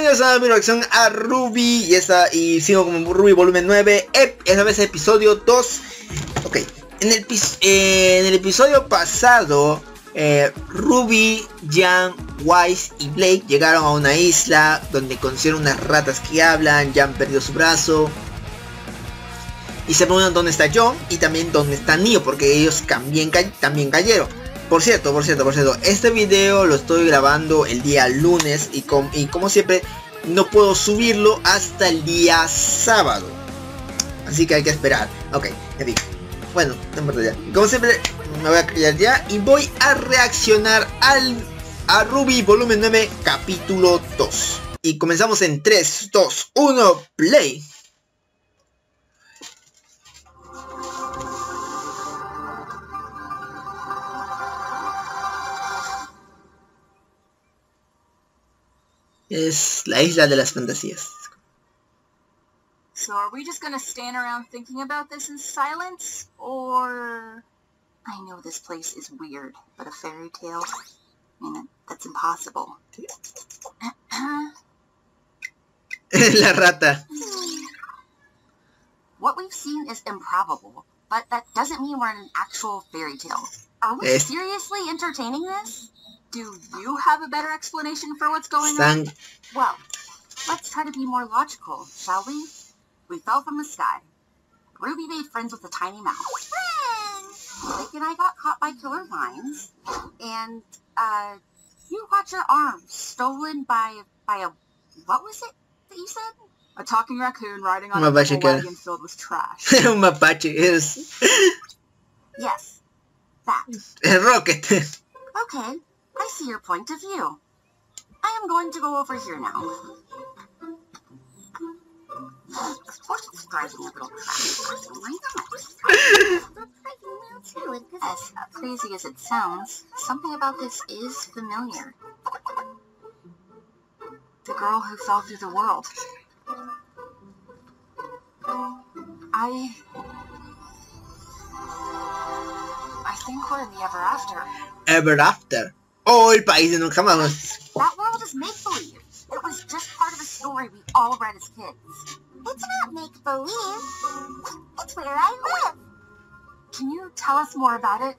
Bienvenidos a mi reacción a RWBY y sigo con RWBY volumen 9, esta vez episodio 2. Ok, en el episodio pasado, Ruby, Jan, Wise y Blake llegaron a una isla donde conocieron unas ratas que hablan. Jan perdió su brazo y se preguntan dónde está John y también dónde está Neo, porque ellos también cayeron. Por cierto, este video lo estoy grabando el día lunes y como siempre no puedo subirlo hasta el día sábado, así que hay que esperar. Ok, en fin, bueno, no importa ya. Como siempre me voy a callar ya y voy a reaccionar a RWBY volumen 9 capítulo 2. Y comenzamos en 3, 2, 1, play. Es la isla de las fantasías. So are we just gonna stand around thinking about this in silence, or... I know this place is weird, but a fairy tale? I mean, that's impossible. La rata. What we've seen is improbable, but that doesn't mean we're in an actual fairy tale. Are we seriously entertaining this? Do you have a better explanation for what's going on? Well, let's try to be more logical, shall we? We fell from the sky. Ruby made friends with a tiny mouse. Friends! Blake and I got caught by killer vines. And, you got your arm stolen by a... What was it that you said? A talking raccoon riding on a wagon filled with trash. Un mapache, es... Yes, that. El Rocket. Okay. I see your point of view. I am going to go over here now. Of course it's driving a little crazy. Oh my gosh. As crazy as it sounds, something about this is familiar. The girl who fell through the world. I think we're in the ever after. Ever after. Oh, el país de nunca más. That world is make-believe. It was just part of a story we all read as kids. It's not make-believe. It's where I live. Can you tell us more about it?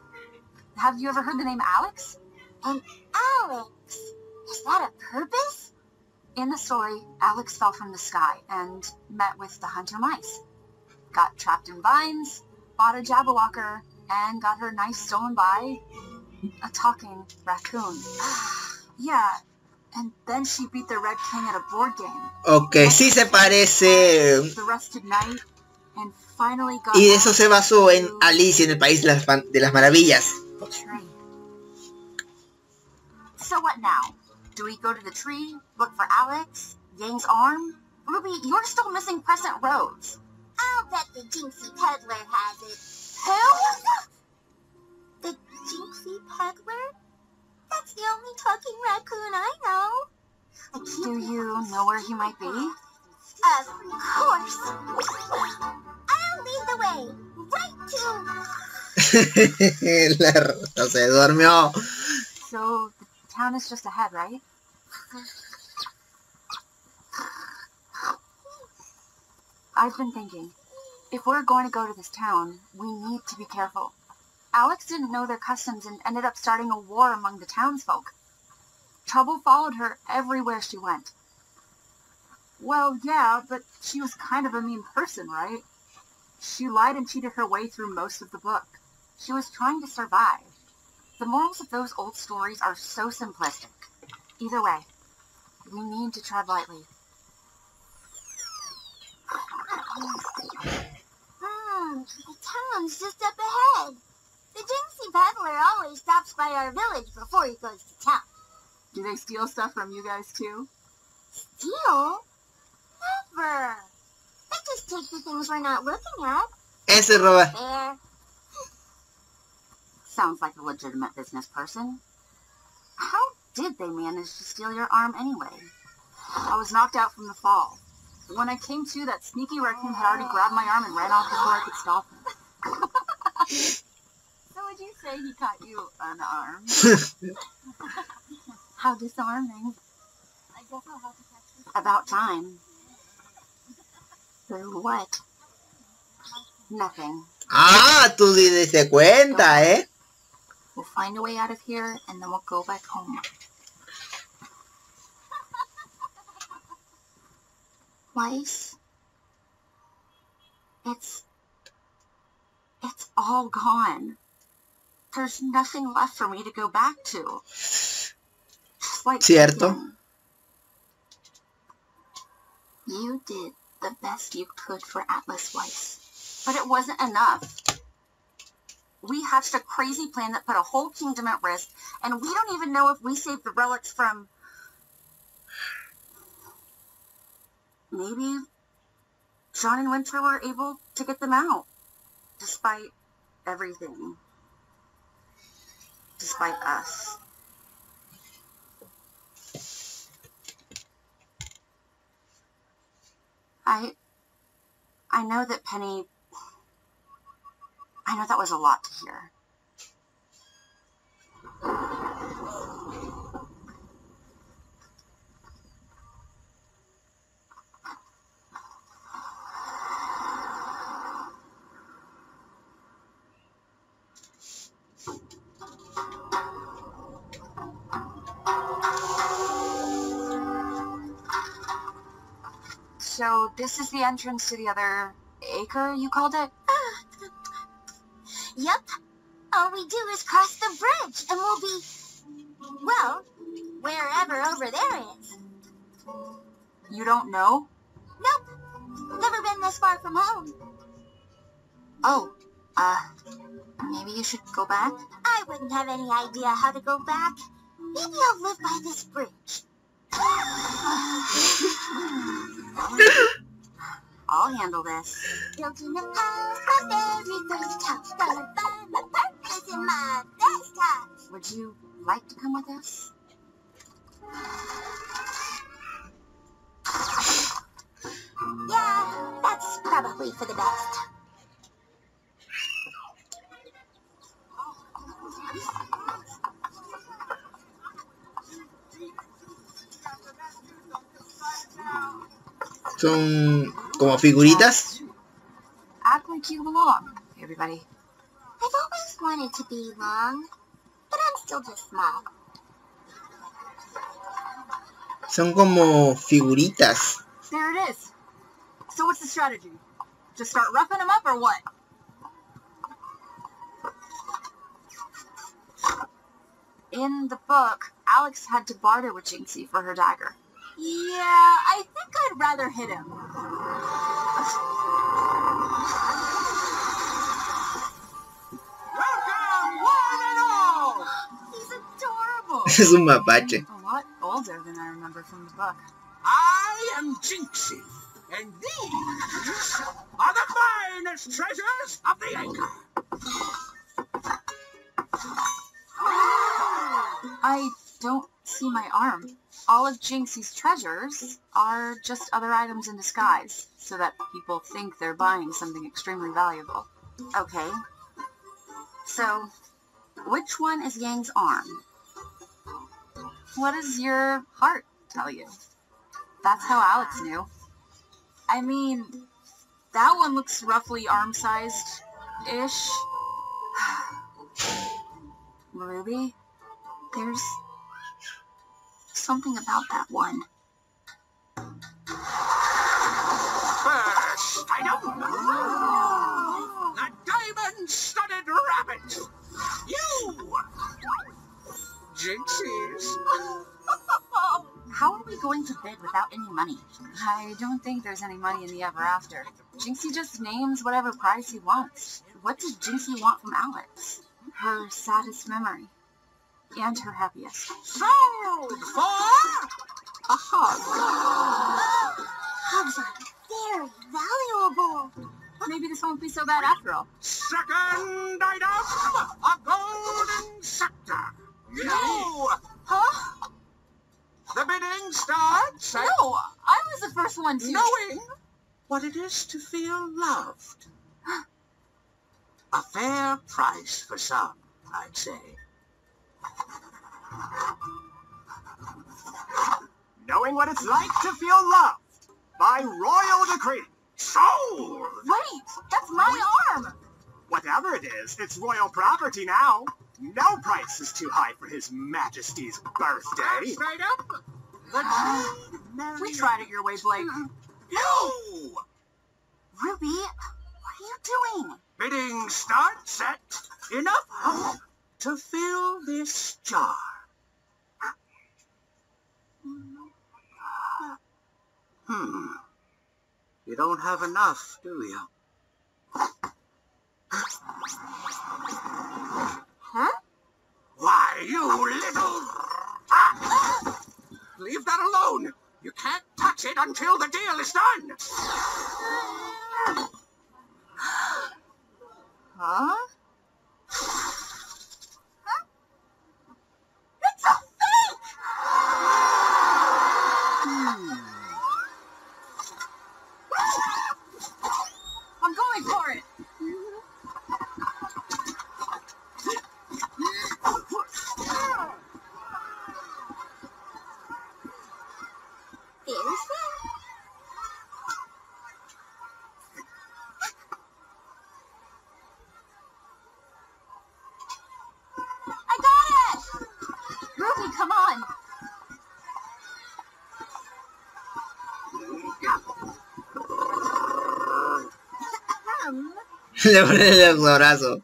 Have you ever heard the name Alex? And Alex? Is that a purpose? In the story, Alex fell from the sky and met with the hunter mice. Got trapped in vines, bought a Jabberwocker, and got her knife stolen by a talking raccoon. Yeah, and then she beat the Red King at a board game. Ok, sí se parece. The rusted knight, and finally got... Y eso se basó en Alicia en el País de las Maravillas. So what now? Do we go to the tree, look for Alex, Yang's arm? Ruby, you're still missing Crescent Rose. I'll bet the Jinxie Peddler has it. Who? The Jinxie Peddler? That's the only talking raccoon I know. Do you know where he might be? Of course. I'll lead the way. Right to... La rata se durmió. So, the town is just ahead, right? I've been thinking, if we're going to go to this town, we need to be careful. Alex didn't know their customs and ended up starting a war among the townsfolk. Trouble followed her everywhere she went. Well, yeah, but she was kind of a mean person, right? She lied and cheated her way through most of the book. She was trying to survive. The morals of those old stories are so simplistic. Either way, we need to tread lightly. The town's just up ahead. The Jinxie Peddler always stops by our village before he goes to town. Do they steal stuff from you guys too? Steal? Never. They just take the things we're not looking at. Ese roba. There. Sounds like a legitimate business person. How did they manage to steal your arm anyway? I was knocked out from the fall. When I came to, that sneaky raccoon had already grabbed my arm and ran off before I could stop him. So would you say he caught you unarmed? How disarming. I guess I'll have to catch this. About time. For what? Nothing. Ah, tú sí te diste cuenta, ¿eh? We'll find a way out of here, and then we'll go back home. Weiss? It's all gone. There's nothing left for me to go back to. Just like Cierto. Him. You did the best you could for Atlas Weiss, but it wasn't enough. We hatched a crazy plan that put a whole kingdom at risk, and we don't even know if we saved the relics from... Maybe John and Winter were able to get them out, despite everything. Despite us. I know that Penny... I know that was a lot to hear. So this is the entrance to the other acre, you called it? Yep. All we do is cross the bridge, and we'll be, well, wherever over there is. You don't know? Nope. Never been this far from home. Oh, maybe you should go back? I wouldn't have any idea how to go back. Maybe I'll live by this bridge. I'll handle this. Built in a house, my very first house. Gonna find my purpose in my best house. Would you like to come with us? Yeah, that's probably for the best. Son como figuritas. Act like you belong, everybody. I've always wanted to be long, but I'm still just small. Son como figuritas. There it is. So what's the strategy? Just start roughing them up or what? In the book, Alex had to barter with Jinxie for her dagger. Yeah, I think I'd rather hit him. Welcome, one and all! He's adorable. Es un mapache. A lot older than I remember from the book. I am Jinxie, and these are the finest treasures of the acre. I don't see my arm. All of Jinxie's treasures are just other items in disguise, so that people think they're buying something extremely valuable. Okay. So, which one is Yang's arm? What does your heart tell you? That's how Alex knew. I mean, that one looks roughly arm-sized-ish. Ruby, there's something about that one. First item, the diamond-studded rabbit. You, Jinxie's. How are we going to bid without any money? I don't think there's any money in the ever after. Jinxie just names whatever price he wants. What does Jinxie want from Alex? Her saddest memory. And her happiest. Sold for A hug. Hugs are very valuable. Maybe this won't be so bad after all. second item, a golden scepter. You, Huh? the bidding starts at No, I was the first one to... knowing what it is to feel loved. A fair price for some, I'd say. knowing what it's like to feel loved by royal decree. Sold! Wait, that's my arm! Whatever it is, it's royal property now. No price is too high for His Majesty's birthday. Straight up. We tried it your way, Blake. No! Ruby, what are you doing? Bidding start, set. Enough hope to fill this jar. You don't have enough, do you? Huh? Why, you little... Leave that alone! You can't touch it until the deal is done! Huh? It's a fake! I'm going for it! There's I got it! Ruby, come on! Le pone el abrazo.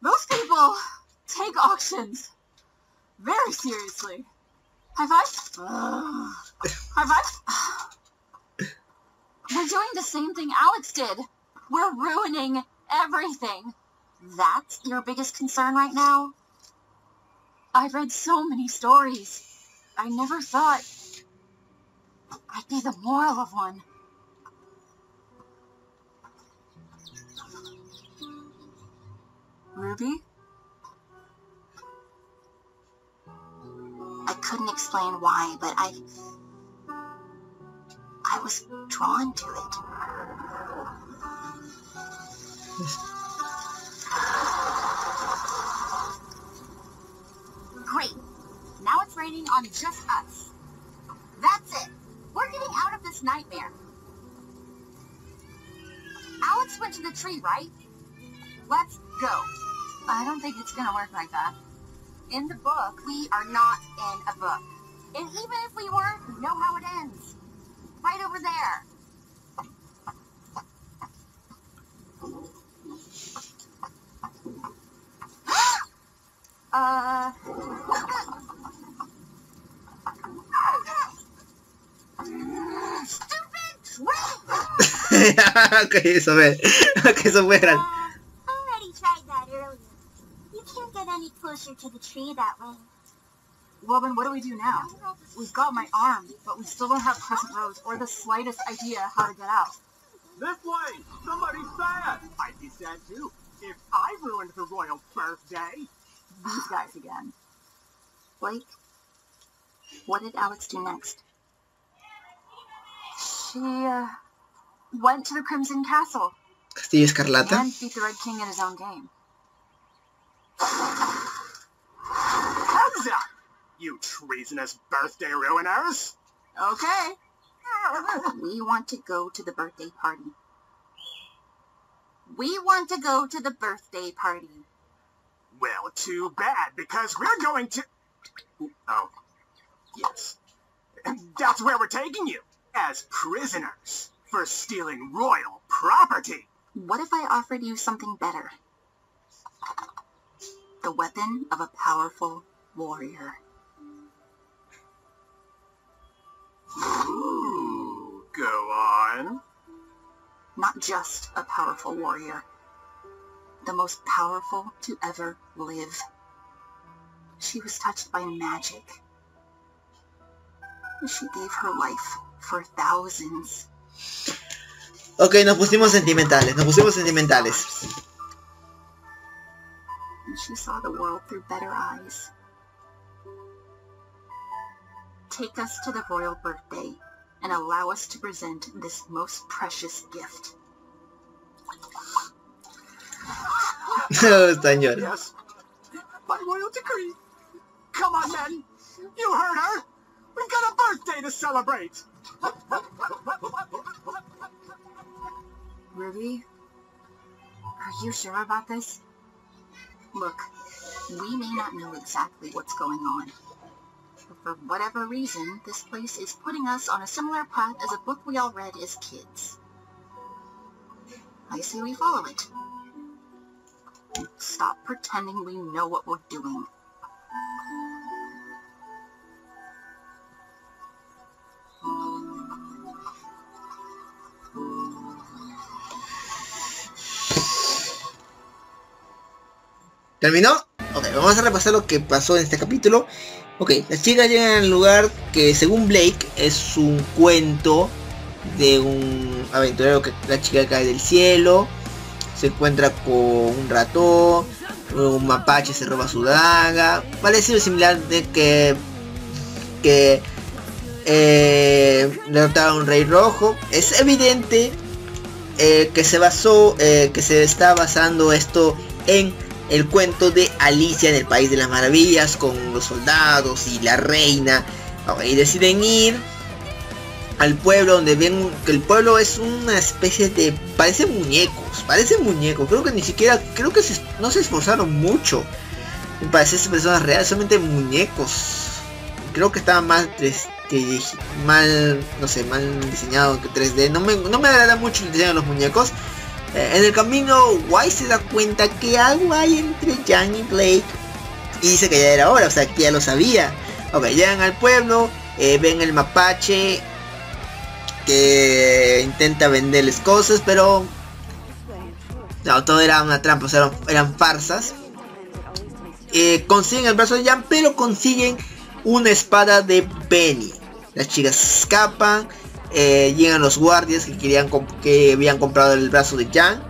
Most people take auctions very seriously. High five? High five? We're doing the same thing Alex did. We're ruining everything. That's your biggest concern right now? I've read so many stories. I never thought I'd be the moral of one. Ruby? I couldn't explain why, but I was drawn to it. Great. Now it's raining on just us. That's it. We're getting out of this nightmare. Alex went to the tree, right? Let's go. I don't think it's gonna work like that. In the book, we are not in a book. And even if we were, you know how it ends. Right over there. Stupid tree! Ok, eso fue. Ok, eso fue grande. already tried that earlier. You can't get any closer to the tree that way. Well, then what do we do now? We've got my arm, but we still don't have Crescent Rose or the slightest idea how to get out. This way! Somebody's sad! I'd be sad too, if I ruined the royal birthday. These guys again. Blake, what did Alex do next? She, went to the Crimson Castle Castillo Escarlata. and beat the Red King in his own game. Heads up! You treasonous birthday ruiners! Okay. We want to go to the birthday party. We want to go to the birthday party. Well, too bad, because we're going to... Oh, yes. That's where we're taking you, as prisoners, for stealing royal property. What if I offered you something better? The weapon of a powerful warrior. Ooh, go on. Not just a powerful warrior. The most powerful to ever live. She was touched by magic. She gave her life for thousands. Ok, nos pusimos sentimentales, And she saw the world through better eyes. Take us to the royal birthday and allow us to present this most precious gift. No, señor. Yes. By royal decree. Come on, men. You heard her. We've got a birthday to celebrate. RWBY, are you sure about this? Look, we may not know exactly what's going on, but for whatever reason, this place is putting us on a similar path as a book we all read as kids. I say we follow it. Stop pretending we know what we're doing. ¿Terminó? Ok, vamos a repasar lo que pasó en este capítulo. Ok, las chicas llegan al lugar que según Blake es un cuento de un aventurero que la chica cae del cielo. Se encuentra con un ratón, un mapache se roba su daga. Parece similar de que derrotaron a un rey rojo. Es evidente que se está basando esto en el cuento de Alicia en el País de las Maravillas, con los soldados y la reina. Y deciden ir al pueblo, donde ven que el pueblo es una especie de... parecen muñecos. Creo que ni siquiera... creo que no se esforzaron mucho en parecerse personas reales, solamente muñecos. Creo que estaba mal diseñado que 3D. No me agrada mucho el diseño de los muñecos. En el camino, White se da cuenta que algo hay entre Jan y Blake. Y dice que ya era hora, o sea, que ya lo sabía. Ok, llegan al pueblo, ven el mapache que intenta venderles cosas, pero... no, todo era una trampa, o sea, eran farsas. Consiguen el brazo de Jan, pero consiguen una espada de Penny. Las chicas escapan. Llegan los guardias que habían comprado el brazo de Jan.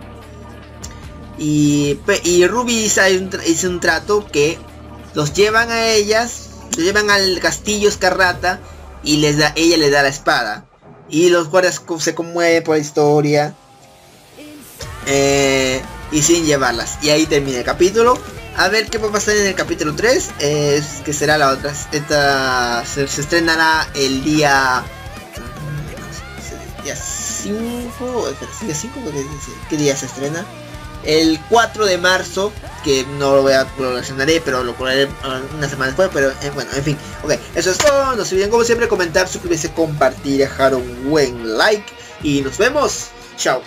Y RWBY hizo un trato que los llevan a ellas, los llevan al castillo Escarlata y ella les da la espada. Y los guardias se conmueven por la historia y sin llevarlas. Y ahí termina el capítulo. A ver qué va a pasar en el capítulo 3. Que será la otra. Esta se estrenará el día 5. ¿Qué día se estrena? El 4 de marzo. Que no lo relacionaré, pero lo colocaré una semana después. Pero bueno, en fin. Ok, eso es todo. No se olviden como siempre comentar, suscribirse, compartir, dejar un buen like. Y nos vemos. Chao.